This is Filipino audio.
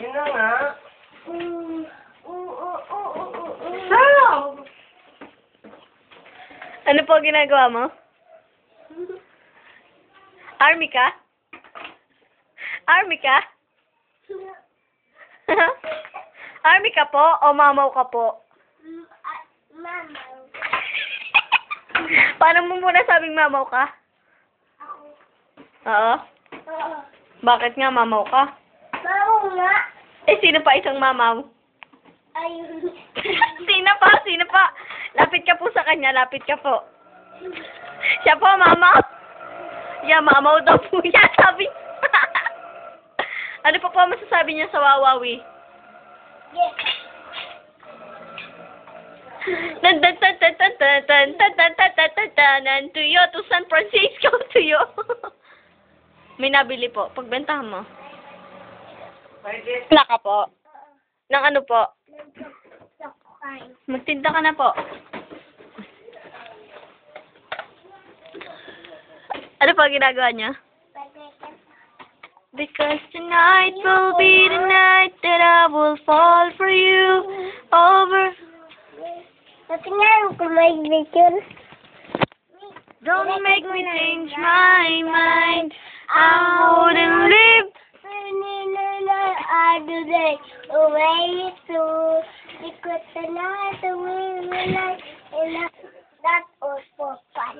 Yun na nga. Stop! Ano po ginagawa mo? Army ka? Army ka? Army ka po o mamaw ka po? Mamaw. Paano mo muna sabing mamaw ka? Oo. Oo. Bakit nga mamaw ka? Mamaw nga. Eh, sino pa isang mamaw? Ayun. Sino pa? Sino pa? Lapit ka po sa kanya. Lapit ka po. Siya po, mamaw. Yeah, mamaw daw po yan. Sabi. Ano pa po masasabi niya sa Wawawi? Yes. Tan tan tan tan tan tan tan tan tan tan tan tan tan to you, to San Francisco, to you. May nabili po. Pagbentahan mo. Wala ka po. Nang ano po? Magtinda ka na po. Ano pa ginagawa niya? Because tonight will be the night that I will fall for you over. Natingnan ko may picture. Don't make me change my mind. I wouldn't live. I do that away to because tonight we will like and that was for fun.